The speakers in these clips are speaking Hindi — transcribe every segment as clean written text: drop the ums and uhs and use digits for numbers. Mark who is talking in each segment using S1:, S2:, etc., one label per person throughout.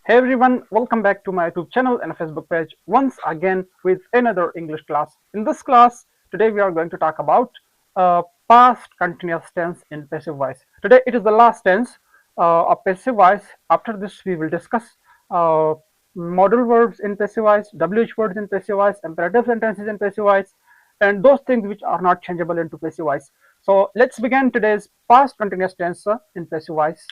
S1: Hey everyone, welcome back to my YouTube channel and Facebook page once again with another English class. In this class, today we are going to talk about past continuous tense in passive voice. Today it is the last tense of passive voice. After this, we will discuss uh, modal verbs in passive voice, WH words in passive voice, imperative sentences in passive voice, and those things which are not changeable into passive voice. So let's begin today's past continuous tense in passive voice.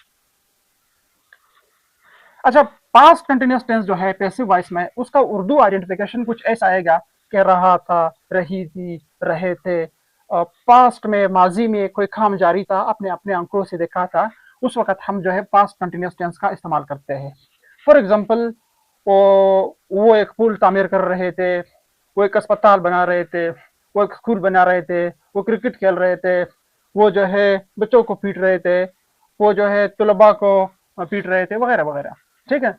S1: अच्छा, पास्ट कंटिन्यूस टेंस जो है पैसिव वॉइस में उसका उर्दू आइडेंटिफिकेशन कुछ ऐसा आएगा कि रहा था, रही थी, रहे थे। पास्ट में, माजी में कोई काम जारी था, अपने अपने आंखों से देखा था, उस वक्त हम जो है पास्ट कंटिन्यूस टेंस का इस्तेमाल करते हैं। फॉर एग्जांपल, वो एक पुल तामीर कर रहे थे, वो एक अस्पताल बना रहे थे, वो एक स्कूल बना रहे थे, वो क्रिकेट खेल रहे थे, वो जो है बच्चों को पीट रहे थे, वो जो है तुलबा को पीट रहे थे, वगैरह वगैरह। ठीक है।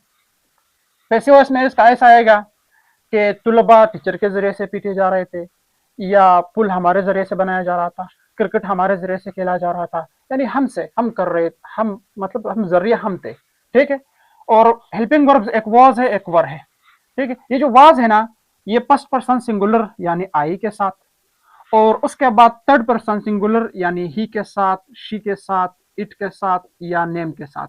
S1: पैसिव वॉइस में इसका ऐसा आएगा कि तुलबा टीचर के जरिए से पीटे जा रहे थे, या पुल हमारे जरिए से बनाया जा रहा था, क्रिकेट हमारे जरिए से खेला जा रहा था, यानी हमसे, हम कर रहे, हम मतलब हम जरिए हम थे। ठीक है। और हेल्पिंग वर्ब्स एक वाज है, एक वर है। ठीक है। ये जो वाज है ना, ये फर्स्ट पर्सन सिंगुलर यानी आई के साथ, और उसके बाद थर्ड पर्सन सिंगुलर यानी ही के साथ, शी के साथ, इट के साथ, या नेम के साथ।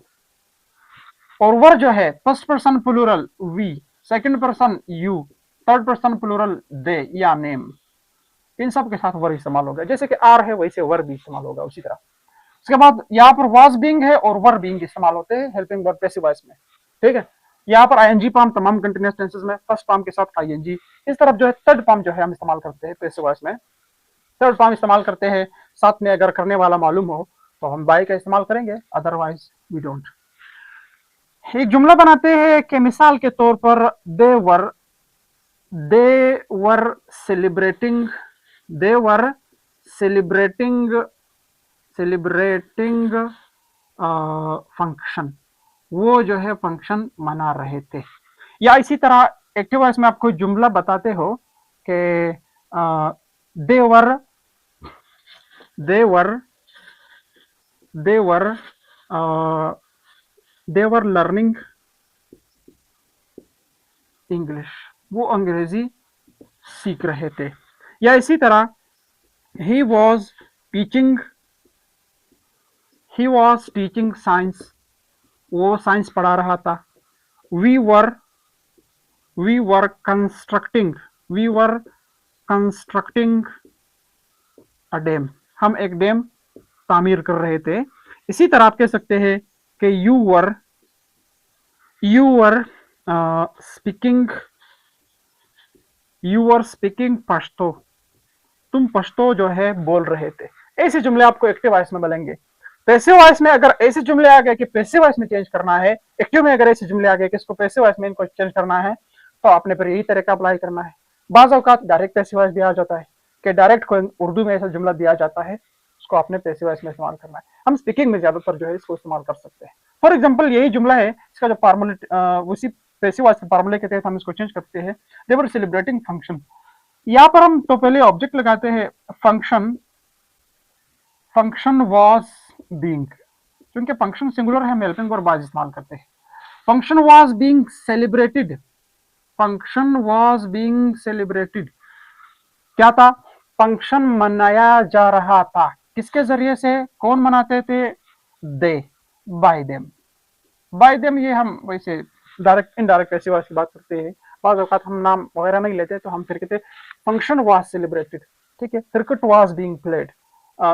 S1: और वर जो है first person plural we, second person you, third person plural they या नेम, इन सब के साथ वर इस्तेमाल होगा। जैसे कि आर है वैसे वर भी इस्तेमाल होगा उसी तरह। उसके बाद यहाँ पर वाज बीइंग है और वर बीइंग इस्तेमाल होते हैं हेल्पिंग वर्ब पैसिव वॉइस में। ठीक है। यहाँ पर आईएनजी फॉर्म तमाम कंटिन्यूअस टेंसेस में फर्स्ट फॉर्म के साथ आईएनजी, इस तरफ जो है थर्ड फॉर्म जो है हम इस्तेमाल करते हैं पैसिव वॉइस में, थर्ड फॉर्म इस्तेमाल करते हैं। साथ में अगर करने वाला मालूम हो तो हम बाय का इस्तेमाल करेंगे, अदरवाइज वी डोंट। एक जुमला बनाते हैं कि मिसाल के तौर पर they were celebrating, they were celebrating celebrating function, वो जो है फंक्शन मना रहे थे। या इसी तरह एक्टिव वॉइस में आप कोई जुमला बताते हो कि देवर देवर देवर देवर लर्निंग इंग्लिश, वो अंग्रेजी सीख रहे थे। या इसी तरह ही वॉज टीचिंग ही वॉज टीचिंग साइंस, वो साइंस पढ़ा रहा था। We were we were constructing we were constructing a dam, हम एक डैम तामीर कर रहे थे। इसी तरह आप कह सकते हैं कि you were speaking you were speaking Pashto, तुम पश्तो जो है बोल रहे थे। ऐसे जुमले आपको एक्टिव वॉइस में मिलेंगे। पैसिव वॉइस में अगर ऐसे जुमले आ गए कि पैसिव वॉइस में चेंज करना है, एक्टिव में अगर ऐसे जुमले आ गए कि इसको पैसिव वॉइस में इनको चेंज करना है, तो आपने फिर यही तरीका अप्लाई करना है। बाज औकात डायरेक्ट पैसिव वॉइस दिया जाता है कि डायरेक्ट कोई उर्दू में ऐसा जुमला दिया जाता है, उसको आपने पैसिव वॉइस में इस्तेमाल करना है। हम स्पीकिंग में ज्यादातर जो है इसको इस्तेमाल कर सकते हैं। फॉर एग्जाम्पल, यही जुमला है, इसका जो फॉर्मूले उसी पैसिव वॉइस के फॉर्मूले के तहत हम इसको चेंज करते हैं। दे वर सेलिब्रेटिंग फंक्शन, यहाँ पर हम तो पहले ऑब्जेक्ट लगाते हैं फंक्शन, फंक्शन वॉज बीइंग, क्योंकि फंक्शन सिंगुलर है, हम हेल्पिंग वर्ब वाज इस्तेमाल करते हैं। Function was being celebrated, function was being celebrated, क्या था? फंक्शन मनाया जा रहा था। किसके जरिए से? कौन मनाते थे? दे, बाय देम। बाय देम ये हम वैसे डायरेक्ट इनडायरेक्ट ऐसी बात की बात करते हैं। बाद औकात हम नाम वगैरह नहीं लेते, तो हम फिर कहते फंक्शन वाज सेलिब्रेटेड। ठीक है। Cricket was being played.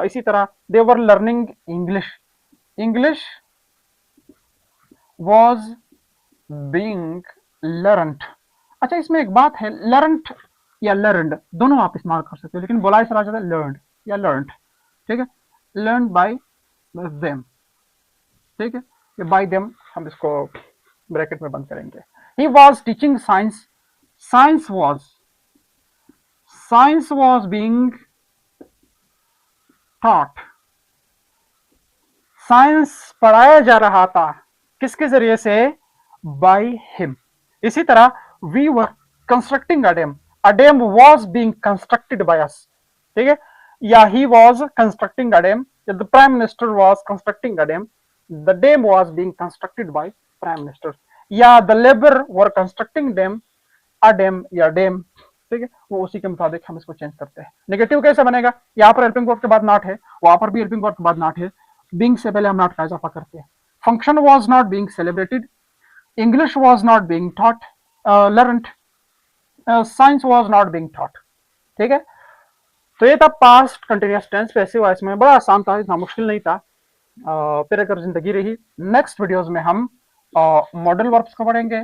S1: इसी तरह they were learning English, English was being learned. अच्छा, इसमें एक बात है, लर्नड या लर्नड दोनों आप इस्तेमाल कर सकते हो, लेकिन बोला इस तरह जाता है लर्नड या लर्नड। ठीक है। Learn by them. ठीक है। ये बाय देम हम इसको ब्रैकेट में बंद करेंगे। He was teaching science, science was science was being taught, science पढ़ाया जा रहा था। किसके जरिए से? By him. इसी तरह we were constructing a dam was being constructed by us. ठीक है। या he was constructing a dam, या the prime minister was constructing a dam, the dam was being constructed by prime minister. या the labour were constructing dam, a dam या डैम, ठीक है, वो उसी के मुताबिक हम इसको चेंज करते हैं। नेगेटिव कैसे बनेगा, यहाँ पर हेल्पिंग वर्ब के बाद नॉट है, वहां पर भी हेल्पिंग वर्ब के बाद नॉट है, बीइंग से पहले हम नॉट का इजाफा करते हैं। Function was not being celebrated, English was not being taught learned, science was not being taught. ठीक है, तो ये था past continuous tense passive voice में, बड़ा आसान था, इतना मुश्किल नहीं था। फिर अगर जिंदगी रही, नेक्स्ट वीडियोस में हम मॉडल वर्ब्स को पढ़ेंगे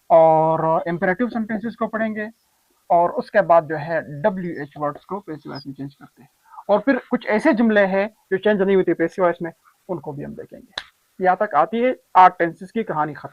S1: और इंपेरेटिव सेंटेंसेस को पढ़ेंगे, और उसके बाद जो है WH वर्ड्स को पैसिव वॉइस में चेंज करते हैं, और फिर कुछ ऐसे जुमले हैं जो चेंज नहीं होते पैसिव वॉइस में, उनको भी हम देखेंगे। यहाँ तक आती है 8 टेंसेस की कहानी खत्म।